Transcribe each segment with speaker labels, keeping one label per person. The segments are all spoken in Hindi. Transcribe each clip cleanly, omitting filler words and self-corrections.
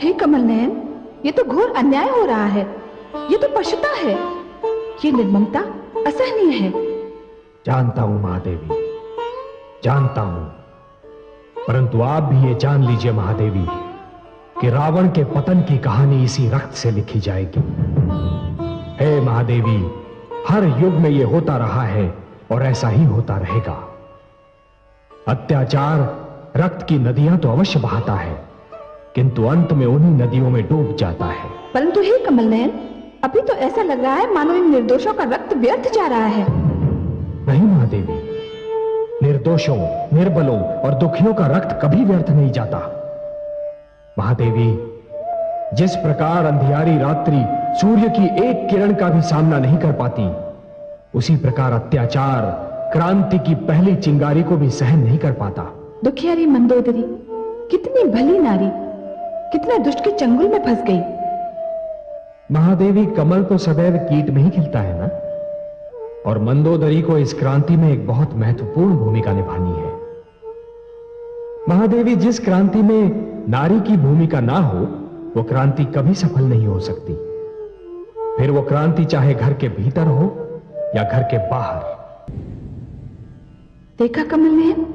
Speaker 1: हे कमल नयन, ये तो घोर अन्याय हो रहा है। ये तो पशुता है। ये निर्ममता असहनीय है।
Speaker 2: जानता हूं महादेवी, जानता हूं, परंतु आप भी ये जान लीजिए महादेवी कि रावण के पतन की कहानी इसी रक्त से लिखी जाएगी। हे महादेवी, हर युग में ये होता रहा है और ऐसा ही होता रहेगा। अत्याचार रक्त की नदियां तो अवश्य बहाता है, किंतु अंत में उन्हीं नदियों में डूब जाता है।
Speaker 1: परंतु हे कमल नयन, अभी तो ऐसा लग रहा है मानो इन निर्दोषों का रक्त व्यर्थ जा रहा है।
Speaker 2: नहीं महादेवी, निर्दोषों, निर्बलों और दुखियों का रक्त कभी व्यर्थ नहीं जाता। महादेवी, जिस प्रकार अंधियारी रात्रि सूर्य की एक किरण का भी सामना नहीं कर पाती, उसी प्रकार अत्याचार क्रांति की पहली चिंगारी को भी सहन नहीं कर पाता।
Speaker 1: दुखियारी मंदोदरी कितनी भली नारी, कितने दुष्ट के चंगुल में फंस गई।
Speaker 2: महादेवी, कमल तो सदैव कीट में ही खिलता है ना, और मंदोदरी को इस क्रांति में एक बहुत महत्वपूर्ण भूमिका निभानी है। महादेवी, जिस क्रांति में नारी की भूमिका ना हो, वो क्रांति कभी सफल नहीं हो सकती। फिर वो क्रांति चाहे घर के भीतर हो या घर के बाहर।
Speaker 1: देखा कमल नयन,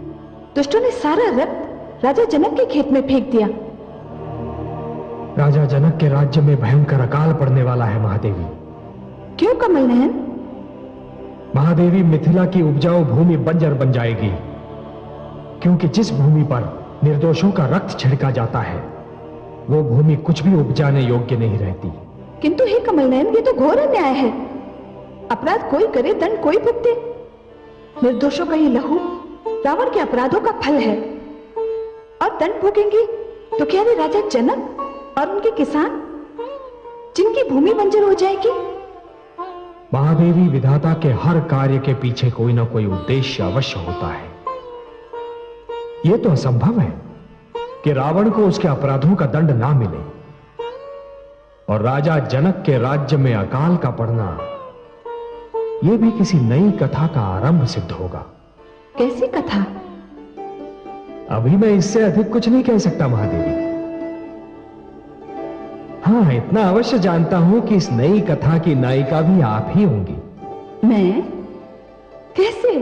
Speaker 1: दुष्टों ने सारा रक्त राजा जनक के खेत में फेंक दिया।
Speaker 2: राजा जनक के राज्य में भयंकर अकाल पड़ने वाला है महादेवी।
Speaker 1: क्यों कमल नयन?
Speaker 2: महादेवी, मिथिला की उपजाऊ भूमि बंजर बन जाएगी, क्योंकि जिस भूमि पर निर्दोषों का रक्त छिड़का जाता है, वो भूमि कुछ भी उपजाने योग्य नहीं रहती।
Speaker 1: किंतु हे कमल नयन, ये तो घोर अन्याय है। अपराध कोई करे, दंड कोई भुगते। निर्दोषों का ये लहू रावण के अपराधों का फल है, और दंड भोगेंगे तो क्या रे राजा जनक और उनके किसान, जिनकी भूमि बंजर हो जाएगी।
Speaker 2: महादेवी, विधाता के हर कार्य के पीछे कोई ना कोई उद्देश्य अवश्य होता है। यह तो असंभव है कि रावण को उसके अपराधों का दंड ना मिले, और राजा जनक के राज्य में अकाल का पड़ना, यह भी किसी नई कथा का आरंभ सिद्ध होगा।
Speaker 1: कैसी कथा?
Speaker 2: अभी मैं इससे अधिक कुछ नहीं कह सकता महादेवी। हाँ, इतना अवश्य जानता हूं कि इस नई कथा की नायिका भी आप ही होंगी।
Speaker 1: मैं? कैसे?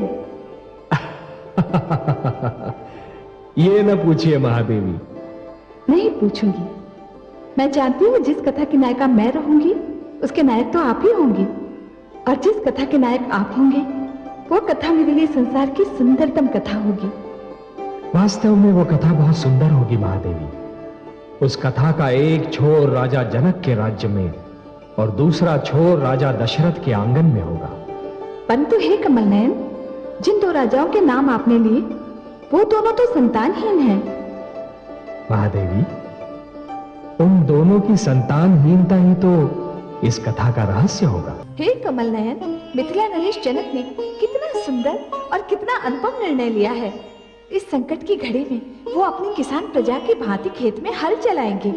Speaker 2: ये न पूछिए महादेवी।
Speaker 1: नहीं पूछूंगी। मैं जानती हूँ जिस कथा की नायिका मैं रहूंगी, उसके नायक तो आप ही होंगी, और जिस कथा के नायक आप होंगे, वो कथा मेरे लिए संसार की सुंदरतम कथा होगी।
Speaker 2: वास्तव में वो कथा बहुत सुंदर होगी महादेवी। उस कथा का एक छोर राजा जनक के राज्य में और दूसरा छोर राजा दशरथ के आंगन में होगा।
Speaker 1: परंतु हे कमल नयन, जिन दो राजाओं के नाम आपने लिए, वो दोनों तो संतानहीन हैं।
Speaker 2: महादेवी, उन दोनों की संतानहीनता ही तो इस कथा का रहस्य होगा।
Speaker 1: हे कमल नयन, मिथिला नरेश जनक ने कितना सुंदर और कितना अनुपम निर्णय लिया है। इस संकट की घड़ी में वो अपनी किसान प्रजा की भांति खेत में हल चलाएंगे।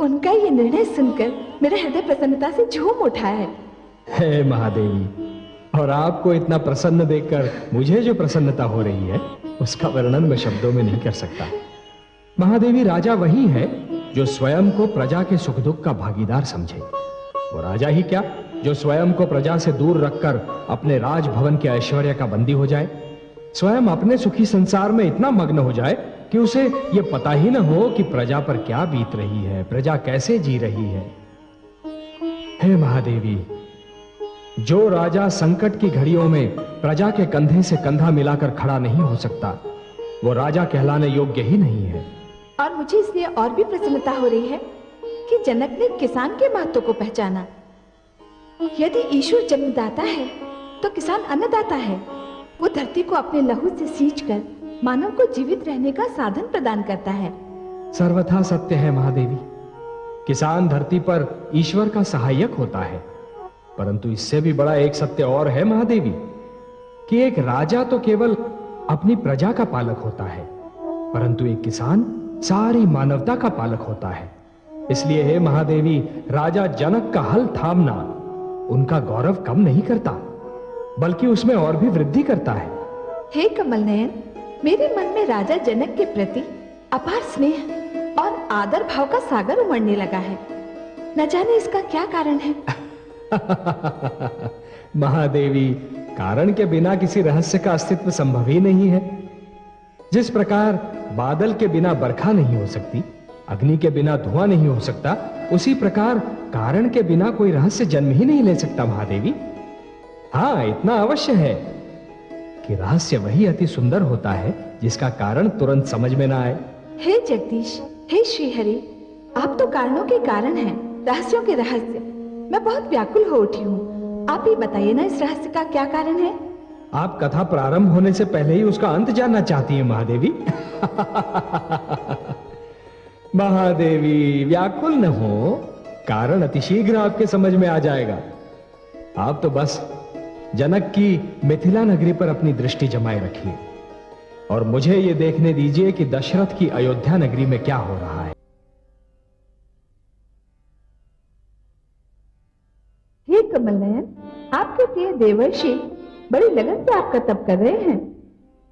Speaker 1: उनका ये निर्णय सुनकर मेरा हृदय प्रसन्नता से झूम उठा है।
Speaker 2: हे महादेवी, और आपको इतना प्रसन्न देखकर मुझे जो प्रसन्नता हो रही है, उसका वर्णन मैं शब्दों में नहीं कर सकता। महादेवी, राजा वही है जो स्वयं को प्रजा के सुख दुख का भागीदार समझे। वो राजा ही क्या, जो स्वयं को प्रजा से दूर रखकर अपने राजभवन के ऐश्वर्य का बंदी हो जाए, स्वयं अपने सुखी संसार में इतना मग्न हो जाए कि उसे यह पता ही न हो कि प्रजा पर क्या बीत रही है, प्रजा कैसे जी रही है। हे महादेवी, जो राजा संकट की घड़ियों में प्रजा के कंधे से कंधा मिलाकर खड़ा नहीं हो सकता, वो राजा कहलाने योग्य ही नहीं है।
Speaker 1: और मुझे इसलिए और भी प्रसन्नता हो रही है कि जनक ने किसान के महत्व को पहचाना। यदि ईश्वर जन्मदाता है तो किसान अन्नदाता है। वो धरती को अपने लहू से सींचकर मानव को जीवित रहने का साधन प्रदान करता है।
Speaker 2: सर्वथा सत्य है महादेवी। किसान धरती पर ईश्वर का सहायक होता है, परंतु इससे भी बड़ा एक सत्य और है महादेवी, कि एक राजा तो केवल अपनी प्रजा का पालक होता है, परंतु एक किसान सारी मानवता का पालक होता है। इसलिए हे महादेवी, राजा जनक का हल थामना उनका गौरव कम नहीं करता, बल्कि उसमें और भी वृद्धि करता है।
Speaker 1: हे कमल नयन, मेरे मन में राजा जनक के प्रति अपार स्नेह और आदर भाव का सागर उमड़ने लगा है। न जाने इसका क्या कारण है।
Speaker 2: महादेवी, कारण के बिना किसी रहस्य का अस्तित्व संभव ही नहीं है। जिस प्रकार बादल के बिना बरखा नहीं हो सकती, अग्नि के बिना धुआं नहीं हो सकता, उसी प्रकार कारण के बिना कोई रहस्य जन्म ही नहीं ले सकता महादेवी। हाँ, इतना अवश्य है कि रहस्य वही अति सुंदर होता है जिसका कारण तुरंत समझ में ना आए।
Speaker 1: हे जगदीश, हे श्रीहरि, आप तो कारणों के कारण हैं, रहस्यों के रहस्य। मैं बहुत व्याकुल हो उठी हूँ। आप ही बताइए ना, इस रहस्य का क्या कारण है?
Speaker 2: आप कथा प्रारंभ होने से पहले ही उसका अंत जानना चाहती हैं महादेवी। महादेवी, व्याकुल न हो, कारण अतिशीघ्र आपके समझ में आ जाएगा। आप तो बस जनक की मिथिला नगरी पर अपनी दृष्टि जमाए रखिए और मुझे यह देखने दीजिए कि दशरथ की अयोध्या नगरी में क्या हो रहा है।
Speaker 1: हे कमल नयन, आपके प्रिय देवर्षि बड़ी लगन से आपका तप कर रहे हैं।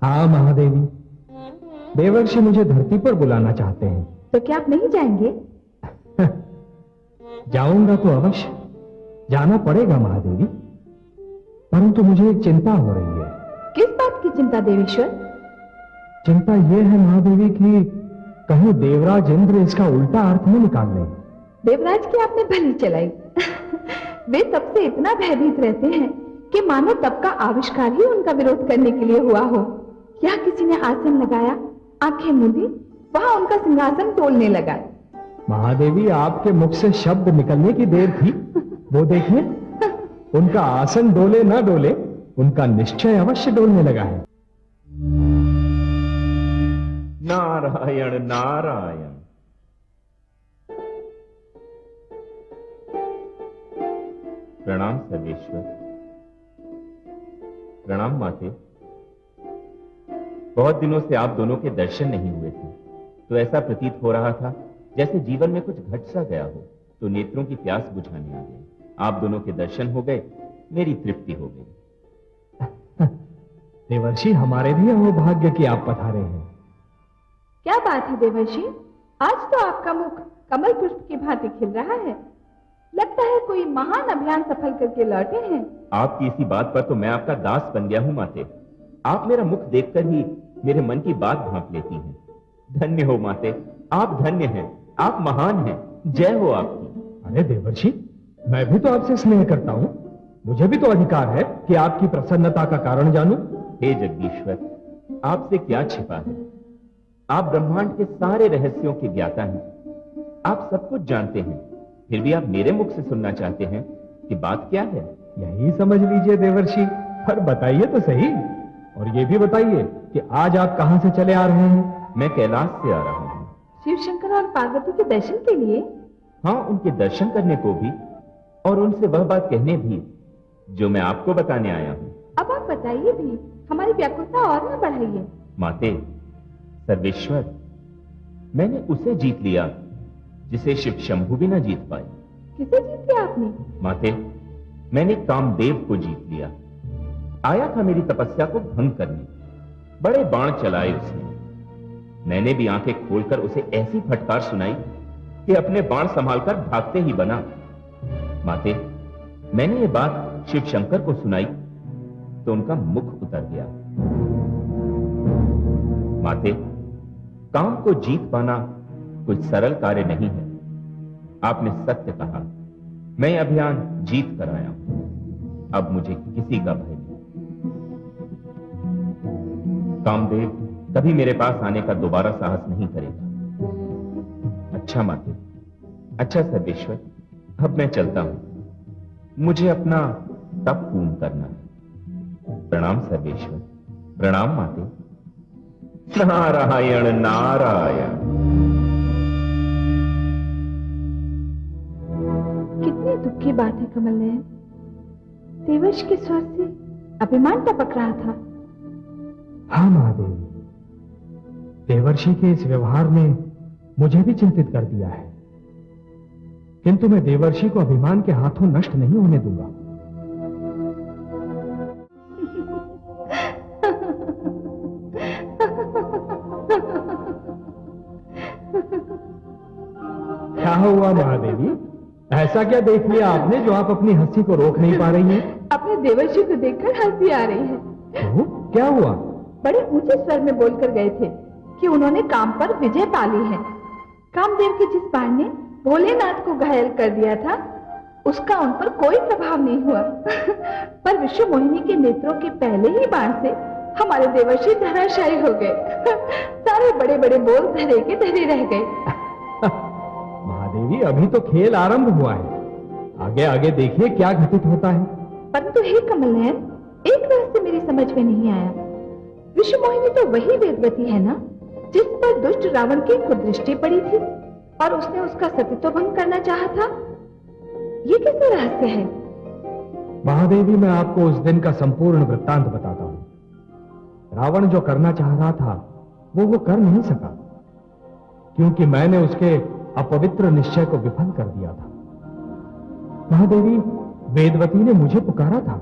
Speaker 2: हाँ महादेवी, देवर्षि मुझे धरती पर बुलाना चाहते हैं।
Speaker 1: तो क्या आप नहीं जाएंगे?
Speaker 2: जाऊंगा तो अवश्य, जाना पड़ेगा महादेवी, परंतु मुझे एक चिंता हो रही है।
Speaker 1: किस बात की चिंता देवेश्वर?
Speaker 2: चिंता यह है महादेवी कि कहीं देवराज इंद्र इसका उल्टा अर्थ न निकाल लें।
Speaker 1: देवराज की आपने भली चलाई। वे तब से इतना भयभीत रहते हैं कि मानो तब का आविष्कार ही उनका विरोध करने के लिए हुआ हो। क्या किसी ने आसन लगाया, आंखें मूंदी, वहां उनका सिंहासन तोड़ने लगा।
Speaker 2: महादेवी, आपके मुख से शब्द निकलने की देर थी। वो देखिए, उनका आसन डोले ना डोले, उनका निश्चय अवश्य डोलने लगा है।
Speaker 3: नारायण नारायण। प्रणाम सर्वेश्वर। प्रणाम माते। बहुत दिनों से आप दोनों के दर्शन नहीं हुए थे, तो ऐसा प्रतीत हो रहा था जैसे जीवन में कुछ घट सा गया हो, तो नेत्रों की प्यास बुझाने आ गए। आप दोनों के दर्शन हो गए, मेरी तृप्ति हो गई।
Speaker 2: देवर्षि, हमारे भी अहोभाग्य कि आप पधारे हैं।
Speaker 1: क्या बात है देवर्षि, आज तो आपका मुख कमल पुष्प की भांति खिल रहा है। लगता है कोई महान अभियान सफल करके लौटे हैं।
Speaker 3: आपकी इसी बात पर तो मैं आपका दास बन गया हूं माते। आप मेरा मुख देखकर ही मेरे मन की बात भांप लेती हैं। धन्य हो माते, आप धन्य हैं, आप महान हैं, जय हो आपकी।
Speaker 2: अरे देवर्षि, मैं भी तो आपसे स्नेह करता हूं, मुझे भी तो अधिकार है कि आपकी प्रसन्नता का कारण जानूं।
Speaker 3: हे जगदीश्वर, आपसे क्या छिपा है? आप ब्रह्मांड के सारे रहस्यों के ज्ञाता हैं, आप सब कुछ जानते हैं, फिर भी आप मेरे मुख से सुनना चाहते हैं कि बात क्या है?
Speaker 2: यही समझ लीजिए देवर्षि, पर बताइए तो सही। और ये भी बताइए कि आज आप कहां से चले आ रहे हैं?
Speaker 3: मैं कैलाश से आ रहा हूं।
Speaker 1: शिव शंकर और पार्वती के दर्शन के लिए?
Speaker 3: हाँ, उनके दर्शन करने को भी और उनसे वह बात कहने भी जो मैं आपको बताने आया हूं।
Speaker 1: अब आप बताइए भी, हमारी व्याकुलता और न बढ़ाइए।
Speaker 3: माते, सर्वेश्वर, मैंने उसे जीत लिया जिसे शिव शंभु भी न जीत पाए।
Speaker 1: किसे जीत लिया आपने?
Speaker 3: माते, मैंने कामदेव को जीत लिया। आया था मेरी तपस्या को भंग करने, बड़े बाण चलाए उसने। मैंने भी आंखें खोलकर उसे ऐसी फटकार सुनाई कि अपने बाण संभालकर भागते ही बना। माते, मैंने ये बात शिव शंकर को सुनाई तो उनका मुख उतर गया। माते, काम को जीत पाना कोई सरल कार्य नहीं है। आपने सत्य कहा, मैं अभियान जीत कर आया हूं, अब मुझे किसी का भय नहीं। कामदेव कभी मेरे पास आने का दोबारा साहस नहीं करेगा। अच्छा माते, अच्छा सर्वेश्वर, अब मैं चलता हूं, मुझे अपना तप पूर्ण करना है। प्रणाम सर्वेश्वर। प्रणाम माते। नारायण नारायण।
Speaker 1: कितनी दुख की बात है कमल नयन, देवर्ष के स्वर से अभिमान टपक रहा था।
Speaker 2: हाँ महादेवी, देवर्षि के इस व्यवहार ने मुझे भी चिंतित कर दिया है, किंतु मैं देवर्षि को अभिमान के हाथों नष्ट नहीं होने दूंगा। हुआ महादेवी? ऐसा क्या देख लिया आपने जो आप अपनी हंसी को रोक नहीं पा रही हैं?
Speaker 1: अपने देवर्षि को देखकर हंसी आ रही है।
Speaker 2: तो क्या हुआ?
Speaker 1: बड़े ऊंचे स्वर में बोलकर गए थे कि उन्होंने काम पर विजय पा ली है। कामदेव के जिस बाण ने भोलेनाथ को घायल कर दिया था, उसका उन पर कोई प्रभाव नहीं हुआ। पर विश्व मोहिनी के नेत्रों के पहले ही बाण से हमारे देवर्षि धराशायी हो गए। सारे बड़े बड़े बोल धरे के धरे रह गए।
Speaker 2: महादेवी, अभी तो खेल आरंभ हुआ है, आगे आगे देखिए क्या घटित होता है।
Speaker 1: परंतु हे कमलनयन, एक रहस्य मेरी समझ में नहीं आया। विश्व मोहिनी तो वही वेदवती है ना, जिस पर दुष्ट रावण की कुदृष्टि पड़ी थी और उसने उसका सतीत्व भंग करना चाहा था। ये कैसा रहस्य है?
Speaker 2: महादेवी, मैं आपको उस दिन का संपूर्ण वृत्तांत बताता हूं। रावण जो करना चाह रहा था वो कर नहीं सका, क्योंकि मैंने उसके अपवित्र निश्चय को विफल कर दिया था। महादेवी, वेदवती ने मुझे पुकारा था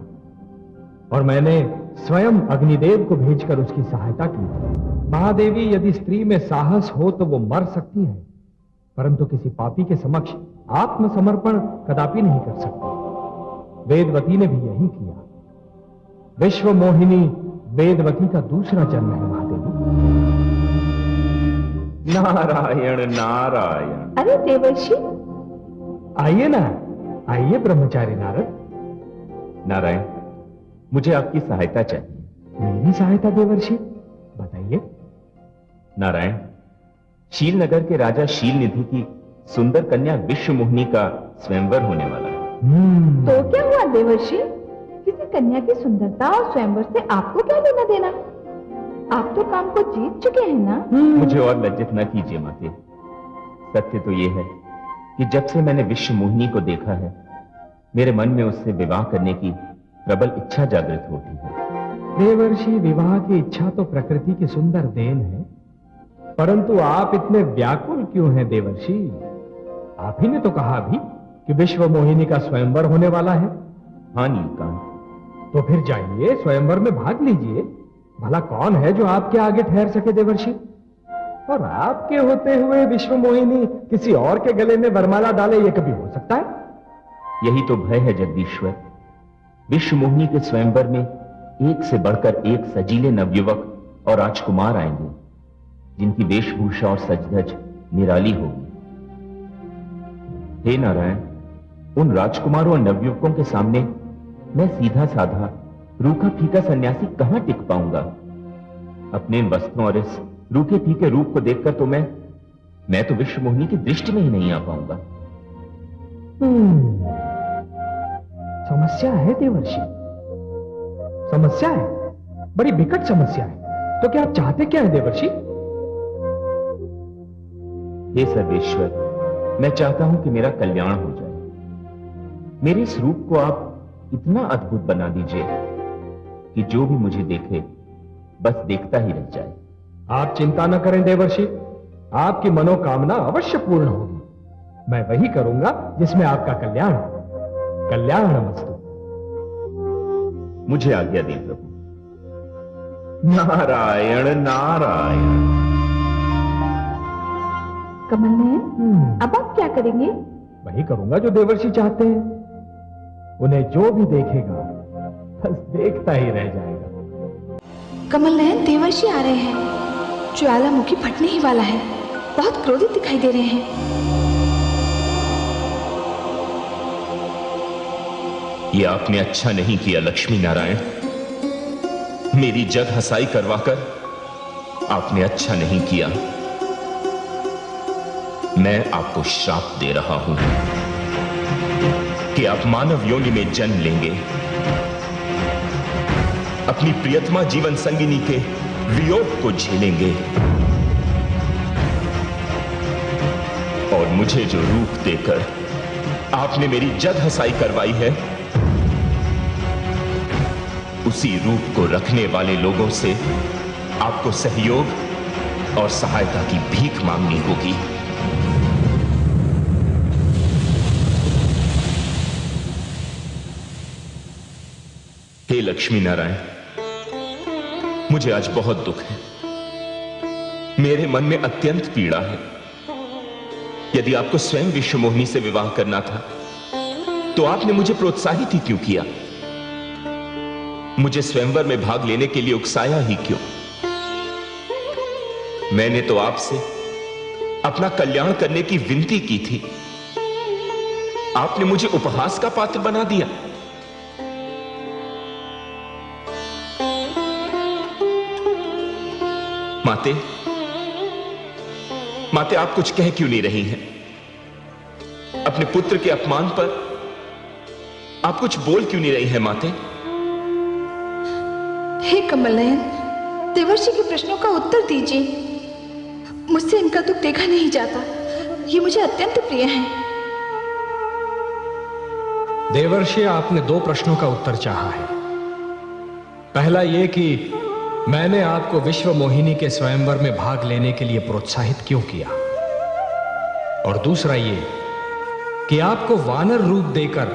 Speaker 2: और मैंने स्वयं अग्निदेव को भेजकर उसकी सहायता की। महादेवी, यदि स्त्री में साहस हो तो वो मर सकती है, परंतु किसी पापी के समक्ष आत्मसमर्पण कदापि नहीं कर सकती। वेदवती ने भी यही किया। विश्व मोहिनी वेदवती का दूसरा जन्म है महादेवी।
Speaker 3: नारायण नारायण।
Speaker 1: अरे देवर्षि,
Speaker 2: आइए ना, आइए ब्रह्मचारी नारद।
Speaker 3: नारायण, मुझे आपकी सहायता चाहिए।
Speaker 2: मेरी सहायता देवर्षि? बताइए।
Speaker 3: नारायण, शीलनगर के राजा शीलनिधि की सुंदर कन्या विश्व मोहिनी का स्वयंवर होने वाला है।
Speaker 1: तो क्या हुआ देवर्षि? किसी कन्या की सुंदरता और स्वयंवर से आपको क्या लेना देना? आप तो काम को जीत चुके हैं ना।
Speaker 3: मुझे और लज्जित न कीजिए माते। सत्य तो यह है कि जब से मैंने विश्व मोहिनी को देखा है, मेरे मन में उससे विवाह करने की प्रबल इच्छा जागृत होती है।
Speaker 2: देवर्षि, विवाह की इच्छा तो प्रकृति की सुंदर देन है, परंतु आप इतने व्याकुल क्यों हैं देवर्षि? आप ही ने तो कहा अभी कि विश्व मोहिनी का स्वयंवर होने वाला है।
Speaker 3: हाँ नीलकांत।
Speaker 2: तो फिर जाइए, स्वयंवर में भाग लीजिए। भला कौन है जो आपके आगे ठहर सके देवर्षि? और आपके होते हुए विश्व मोहिनी किसी और के गले में वरमाला डाले, ये कभी हो सकता है?
Speaker 3: यही तो भय है जगदीश्वर। विश्व मोहिनी के स्वयंवर में एक से बढ़कर एक सजीले नवयुवक और राजकुमार आएंगे, जिनकी वेशभूषा और सजधज निराली होगी। हे नारायण, उन राजकुमारों और नवयुवकों के सामने मैं सीधा साधा रूखा फीका सन्यासी कहां टिक पाऊंगा? अपने इन वस्त्रों और इस रूखे फीके रूप को देखकर तो मैं तो विश्व मोहिनी की दृष्टि में ही नहीं आ पाऊंगा।
Speaker 2: समस्या है देवर्षि, समस्या है, बड़ी विकट समस्या है। तो क्या आप चाहते क्या है देवर्षि?
Speaker 3: हे सर्वेश्वर, मैं चाहता हूं कि मेरा कल्याण हो जाए। मेरे इस रूप को आप इतना अद्भुत बना दीजिए कि जो भी मुझे देखे बस देखता ही रह जाए।
Speaker 2: आप चिंता न करें देवर्षि, आपकी मनोकामना अवश्य पूर्ण होगी। मैं वही करूंगा जिसमें आपका कल्याण हो। कल्याणमस्तु।
Speaker 3: मुझे आज्ञा दें प्रभु। नारायण नारायण।
Speaker 1: कमलनयन, अब आप क्या करेंगे?
Speaker 2: वही करूंगा जो देवर्षि चाहते हैं। उन्हें जो भी देखेगा बस देखता ही रह जाएगा।
Speaker 1: कमलनयन, देवर्षि आ रहे हैं। ज्वालामुखी फटने ही वाला है। बहुत क्रोधित दिखाई दे रहे हैं।
Speaker 3: ये आपने अच्छा नहीं किया लक्ष्मी नारायण। मेरी जग हंसाई करवाकर आपने अच्छा नहीं किया। मैं आपको श्राप दे रहा हूं कि आप मानव योनि में जन्म लेंगे, अपनी प्रियतमा जीवन संगिनी के वियोग को झेलेंगे और मुझे जो रूप देकर आपने मेरी जग हंसाई करवाई है, उसी रूप को रखने वाले लोगों से आपको सहयोग और सहायता की भीख मांगनी होगी। हे लक्ष्मी नारायण, मुझे आज बहुत दुख है। मेरे मन में अत्यंत पीड़ा है। यदि आपको स्वयं विश्वमोहिनी से विवाह करना था तो आपने मुझे प्रोत्साहित ही क्यों किया? मुझे स्वयंवर में भाग लेने के लिए उकसाया ही क्यों? मैंने तो आपसे अपना कल्याण करने की विनती की थी, आपने मुझे उपहास का पात्र बना दिया। माते, माते, आप कुछ कह क्यों नहीं रही हैं? अपने पुत्र के अपमान पर आप कुछ बोल क्यों नहीं रही हैं माते?
Speaker 1: हे कमल नयन, देवर्षि के प्रश्नों का उत्तर दीजिए। मुझसे इनका दुख देखा नहीं जाता, ये मुझे अत्यंत प्रिय है।
Speaker 2: देवर्षि, आपने 2 प्रश्नों का उत्तर चाहा है। पहला यह कि मैंने आपको विश्व मोहिनी के स्वयंवर में भाग लेने के लिए प्रोत्साहित क्यों किया, और दूसरा ये कि आपको वानर रूप देकर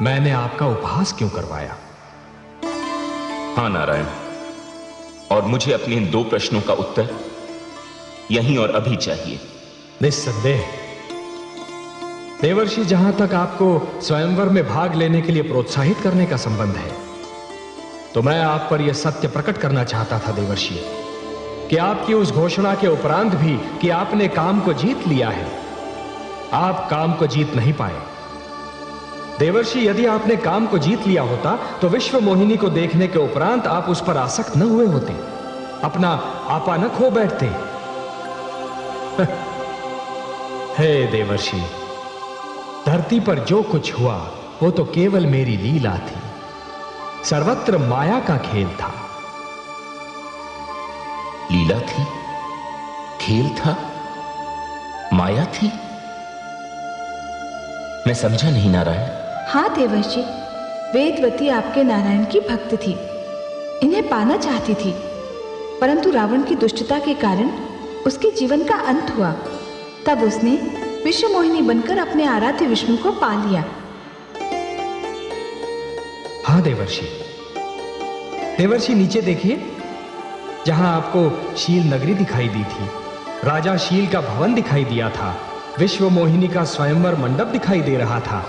Speaker 2: मैंने आपका उपहास क्यों करवाया।
Speaker 3: हां नारायण, और मुझे अपने इन 2 प्रश्नों का उत्तर यहीं और अभी चाहिए।
Speaker 2: निस्संदेह देवर्षि, जहां तक आपको स्वयंवर में भाग लेने के लिए प्रोत्साहित करने का संबंध है, तो मैं आप पर यह सत्य प्रकट करना चाहता था देवर्षि कि आपकी उस घोषणा के उपरांत भी कि आपने काम को जीत लिया है, आप काम को जीत नहीं पाए। देवर्षि, यदि आपने काम को जीत लिया होता तो विश्व मोहिनी को देखने के उपरांत आप उस पर आसक्त न हुए होते, अपना आपा न खो बैठते। हे देवर्षि, धरती पर जो कुछ हुआ वो तो केवल मेरी लीला थी, सर्वत्र माया का खेल था।
Speaker 3: लीला थी, खेल था, माया थी? मैं समझा नहीं नारायण।
Speaker 1: हाँ देवर्षि, वेदवती आपके नारायण की भक्त थी, इन्हें पाना चाहती थी, परंतु रावण की दुष्टता के कारण उसके जीवन का अंत हुआ। तब उसने विश्व मोहिनी बनकर अपने आराध्य विष्णु को पा लिया।
Speaker 2: हाँ देवर्षि, देवर्षि नीचे देखिए, जहां आपको शील नगरी दिखाई दी थी, राजा शील का भवन दिखाई दिया था, विश्व मोहिनी का स्वयंवर मंडप दिखाई दे रहा था,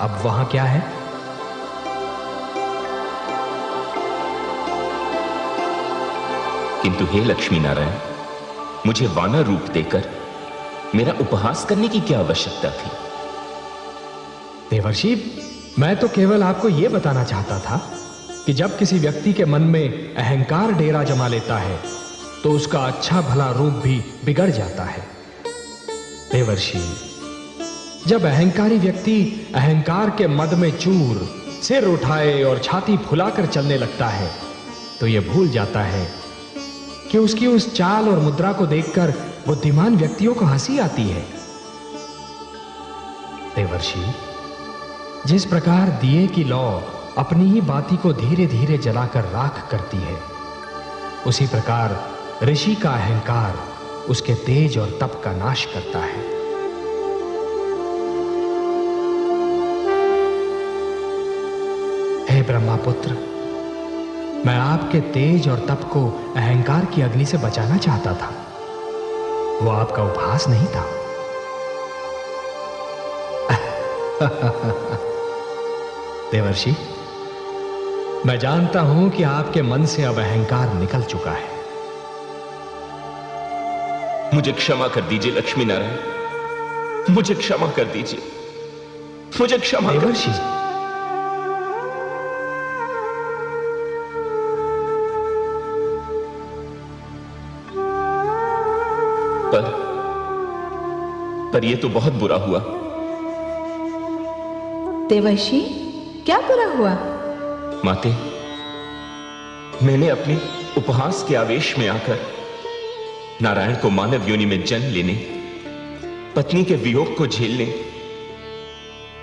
Speaker 2: अब वहां क्या है?
Speaker 3: किंतु हे लक्ष्मी नारायण, मुझे वानर रूप देकर मेरा उपहास करने की क्या आवश्यकता थी?
Speaker 2: देवर्षि, मैं तो केवल आपको यह बताना चाहता था कि जब किसी व्यक्ति के मन में अहंकार डेरा जमा लेता है तो उसका अच्छा भला रूप भी बिगड़ जाता है। देवर्षि, जब अहंकारी व्यक्ति अहंकार के मद में चूर सिर उठाए और छाती फुलाकर चलने लगता है तो यह भूल जाता है कि उसकी उस चाल और मुद्रा को देखकर बुद्धिमान व्यक्तियों को हंसी आती है। देवर्षि, जिस प्रकार दिए की लौ अपनी ही बाती को धीरे धीरे जलाकर राख करती है, उसी प्रकार ऋषि का अहंकार उसके तेज और तप का नाश करता है। हे ब्रह्मापुत्र, मैं आपके तेज और तप को अहंकार की अग्नि से बचाना चाहता था, वो आपका उपहास नहीं था। देवर्षि, मैं जानता हूं कि आपके मन से अब अहंकार निकल चुका है।
Speaker 3: मुझे क्षमा कर दीजिए लक्ष्मी नारायण, मुझे क्षमा कर दीजिए, मुझे क्षमा कर।
Speaker 2: देवर्षि,
Speaker 3: पर यह तो बहुत बुरा हुआ।
Speaker 1: देवर्षि, क्या बुरा हुआ?
Speaker 3: माते, मैंने अपने उपहास के आवेश में आकर नारायण को मानव योनि में जन्म लेने, पत्नी के वियोग को झेलने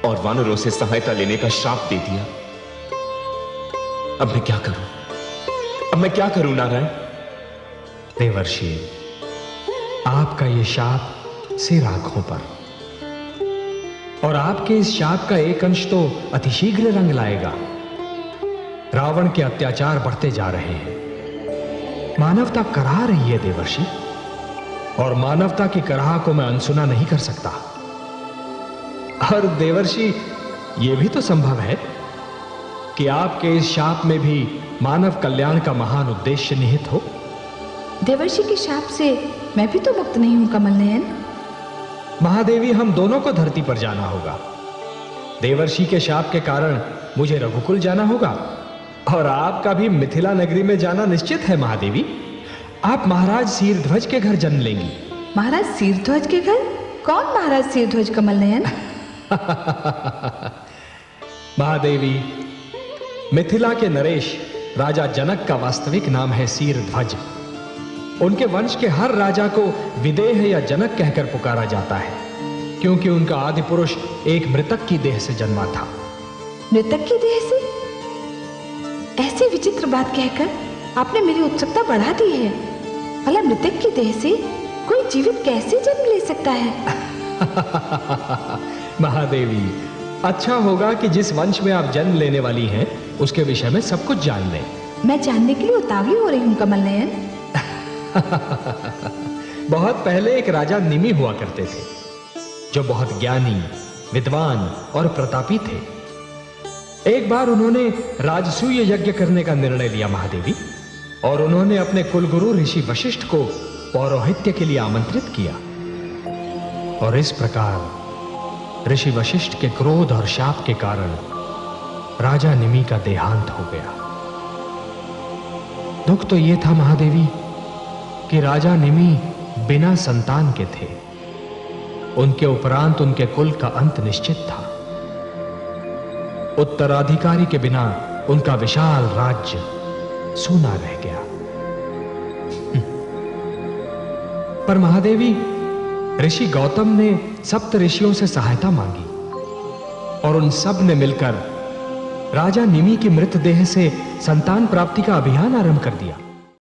Speaker 3: और वानरों से सहायता लेने का श्राप दे दिया। अब मैं क्या करूं? अब मैं क्या करूं नारायण?
Speaker 2: देवर्षि, आपका यह शाप सिर आंखों पर, और आपके इस शाप का एक अंश तो अतिशीघ्र रंग लाएगा। रावण के अत्याचार बढ़ते जा रहे हैं, मानवता करा रही है देवर्षि। और मानवता की कराह को मैं अनसुना नहीं कर सकता। और देवर्षि, यह भी तो संभव है कि आपके इस शाप में भी मानव कल्याण का महान उद्देश्य निहित हो।
Speaker 1: देवर्षि के शाप से मैं भी तो मुक्त नहीं हूं कमल नयन।
Speaker 2: महादेवी, हम दोनों को धरती पर जाना होगा। देवर्षि के शाप के कारण मुझे रघुकुल जाना होगा और आपका भी मिथिला नगरी में जाना निश्चित है। महादेवी, आप महाराज शीरध्वज के घर जन्म लेंगी।
Speaker 1: महाराज शीरध्वज के घर? कौन महाराज शीरध्वज कमल नयन?
Speaker 2: महादेवी, मिथिला के नरेश राजा जनक का वास्तविक नाम है शीरध्वज। उनके वंश के हर राजा को विदेह या जनक कहकर पुकारा जाता है, क्योंकि उनका आदि पुरुष एक मृतक की देह से जन्मा था।
Speaker 1: मृतक की देह से? ऐसी विचित्र बात कहकर आपने मेरी उत्सुकता बढ़ा दी है। भला मृतक की देह से कोई जीवित कैसे जन्म ले सकता है?
Speaker 2: महादेवी, अच्छा होगा कि जिस वंश में आप जन्म लेने वाली हैं उसके विषय में सब कुछ जान लें।
Speaker 1: मैं जानने के लिए उतावली हो रही हूं कमल नयन।
Speaker 2: बहुत पहले एक राजा निमि हुआ करते थे, जो बहुत ज्ञानी, विद्वान और प्रतापी थे। एक बार उन्होंने राजसूय यज्ञ करने का निर्णय लिया महादेवी, और उन्होंने अपने कुलगुरु ऋषि वशिष्ठ को पौरोहित्य के लिए आमंत्रित किया। और इस प्रकार ऋषि वशिष्ठ के क्रोध और शाप के कारण राजा निमि का देहांत हो गया। दुख तो यह था महादेवी कि राजा निमि बिना संतान के थे। उनके उपरांत उनके कुल का अंत निश्चित था। उत्तराधिकारी के बिना उनका विशाल राज्य सूना रह गया। पर महादेवी, ऋषि गौतम ने सप्त ऋषियों से सहायता मांगी और उन सब ने मिलकर राजा निमि की मृतदेह से संतान प्राप्ति का अभियान आरंभ कर दिया।